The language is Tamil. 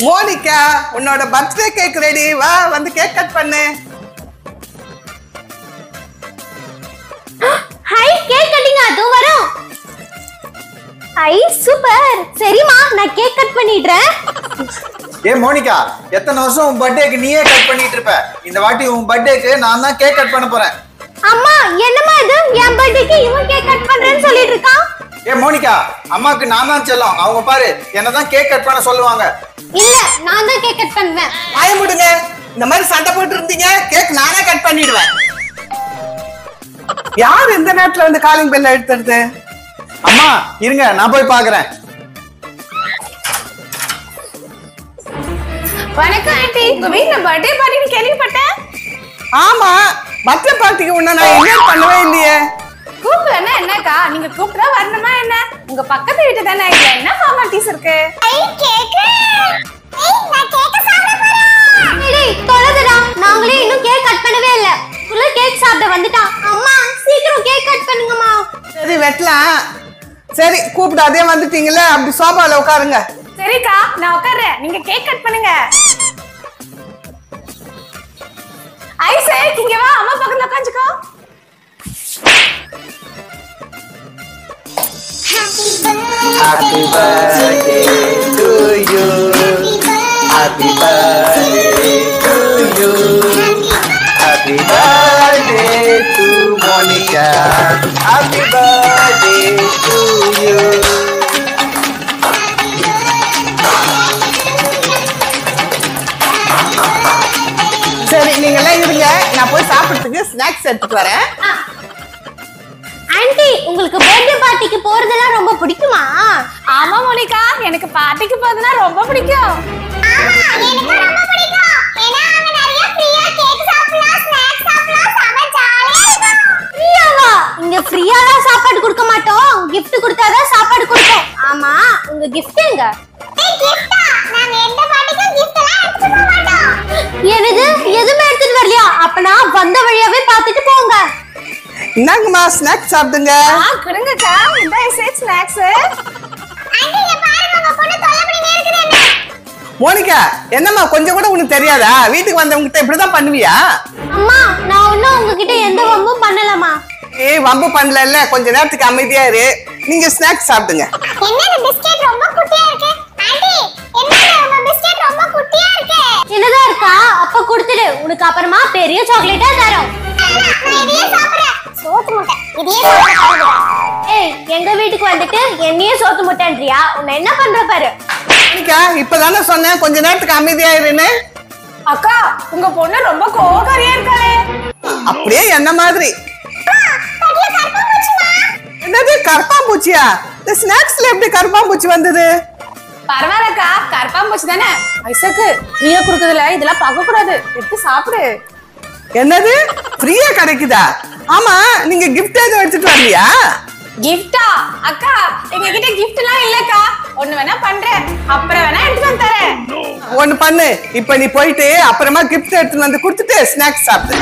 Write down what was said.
மோனிகா, உன்னோட பர்த்டே கேக் ரெடி. வா, வந்து கேக் கட் பண்ணு. ஹாய், கேக் கட்டிங் அது வரும். High, super. சரிமா, நான் கேக் கட் பண்ணிடுறேன். ஏ மோனிகா, எத்தனை வருஷம் உன் பர்த்டேக்கு நீயே கட் பண்ணிட்டு இருப்ப. இந்த வாட்டி உன் பர்த்டேக்கு நான் தான் கேக் கட் பண்ண போறேன். அம்மா, என்னம்மா இது? என் பர்த்டேக்கு இவன் கேக் கட் பண்றேன்னு சொல்லிட்டு இருக்கான். ஏ மோனிகா, அம்மாக்கு நான் தான் செல்லம். அவங்க பாரு என்னதான் கேக் கட் பண்ண சொல்லுவாங்க. இல்ல, நான் தான் கேக் கட் பண்ணுவேன். வாய மூடுங்க. இந்த மாதிரி சண்டை போட்டு இருந்தீங்க, கேக் நானே கட் பண்ணிடுவேன். யார் இந்த நேரத்துல வந்து காலிங் பெல் எடுத்துறது? அம்மா இருங்க, நான் போய் பாக்குறேன். வணக்கம் ஆண்டி, உங்க வீட்ல பர்த்டே பார்ட்டின்னு கேள்விப்பட்டேன். ஆமா, பர்த்டே பார்ட்டிக்கு உன்ன நான் இன்வைட் பண்ணவே இல்லையே. கூப்பிடலன்னா என்னக்கா, நீங்க கூப்பிட்டா வரணுமா என்ன? உங்க பக்கத்து வீட்டு தானே, இதுல என்ன ஃபார்மாலிட்டிஸ் இருக்கு? நாங்களே இன்னும் கேக் கட் பண்ணவே இல்ல. உள்ள கேக் சாப்பிட வந்துட்டான். அம்மா, சீக்கிரம் கேக் கட் பண்ணுங்கம்மா. சரி, வெட்டலாம். சரி, கூப்பிட்டு அதே வந்துட்டீங்களே, அப்படி சோபால உட்காருங்க. சரிக்கா, நான் உட்கார்றேன், நீங்க கேக் கட் பண்ணுங்க. ஐசக், இங்க வா, அம்மா பக்கத்துல உட்காந்துக்கோ. Happy birthday to you. Happy birthday to you. Happy birthday to Monica. Happy birthday to you. சரி, நீங்க எல்லாம் இருங்க, நான் போய் சாப்பிடுறதுக்கு ஸ்நாக்ஸ் எடுத்துட்டு வரேன். ஆண்டி, உங்களுக்கு பர்த்டே பார்ட்டிக்கு போறதெல்லாம் ரொம்ப பிடிக்குமா? ஆமா மோனிகா, எனக்கு பார்ட்டிக்கு போறதுனா ரொம்ப பிடிக்கும். ஆமா, எனக்கு ரொம்ப பிடிக்கும். ஏன்னா அங்க நிறைய ஃப்ரீயா கேக் சாப்பிடலாம், ஸ்நாக்ஸ் சாப்பிடலாம், செம ஜாலியா இருக்கும். ஃப்ரீயாவா? இங்க ஃப்ரீயாவா சாப்பாடு கொடுக்க மாட்டோம். gift கொடுத்தாதான் சாப்பாடு கொடுப்போம். ஆமா, உங்க gift எங்க? கிஃப்டா? நாங்க எந்த பார்ட்டிக்கும் gift எல்லாம் எடுத்துட்டு போக மாட்டோம். என்னது? எதுமே எடுத்துட்டு வரலையா? அப்பனா வந்த வழியாவே பார்த்துட்டு போங்க. இந்தாங்கம்மா, ஸ்நாக்ஸ் சாப்பிடுங்க. கொடுங்கக்கா, இந்த ஐசக் ஸ்நாக்ஸ். ஆண்டி, இங்க பாருங்க, உங்க பொண்ணு தொல்லை பண்ணிட்டே இருக்குது என்ன? மோனிகா, என்னம்மா கொஞ்சம் கூட உனக்கு தெரியாதா? வீட்டுக்கு வந்தவங்கிட்ட இப்படிதான் பண்ணுவியா? அம்மா, நான் ஒன்னும் உங்ககிட்ட எந்த வம்பும் பண்ணலமா. ஏய், வம்பு பண்ணல, கொஞ்ச நேரத்துக்கு அமைதியா இரு. நீங்க ஸ்நாக்ஸ் சாப்பிடுங்க. என்னது பிஸ்கட் ரொம்ப குட்டியா இருக்கு? ஆண்டி, என்னது உங்க பிஸ்கட் ரொம்ப குட்டியா இருக்கு? என்னதா இருக்கா? அப்ப கொடுத்துடு, உனக்கு அப்புறமா பெரிய சாக்லேட்டா தரோம். நான் இதையே சாப்பிடுறேன். சோத்து முட்டை இதையே சாப்பிடுறேன். ஏய், எங்க வீட்டுக்கு வந்துட்டு என்னையே சோத்து முட்டைன்றியா? உன்னை என்ன பண்ற பாரு. மோனிகா, இப்பதானே சொன்னேன் கொஞ்ச நேரத்துக்கு அமைதியா இருன்னு. அக்கா, உங்க பொண்ணு ரொம்ப கோவக்காரியா இருக்காளே. அப்படியே என்ன மாதிரி. என்னது கருப்பாம்பூச்சியா? இந்த ஸ்நாக்ஸ்ல எப்படி கருப்பாம்பூச்சி வந்தது? பரவாயில்லக்கா, கருப்பாம்பூச்சி தானே. ஐசக்கு, ஃப்ரீயா குடுக்குதுல, இதெல்லாம் பார்க்க கூடாது, எடுத்து சாப்பிடு. என்னது ஃப்ரீயா கிடைக்குதா? ஆமா, நீங்க கிஃப்ட் எதுவும் எடுத்துட்டு வரலையா? கிஃப்டா? அக்கா, எங்க கிட்ட கிஃப்ட் எல்லாம் இல்லக்கா. ஒண்ணு வேணா பண்றேன், அப்புறம் வேணா எடுத்து வந்து தரேன். ஒண்ணு பண்ணு, இப்ப நீ போயிட்டு அப்புறமா கிஃப்ட் எடுத்துட்டு வந்து கொடுத்துட்டு ஸ்நாக்ஸ் சாப்பிடு.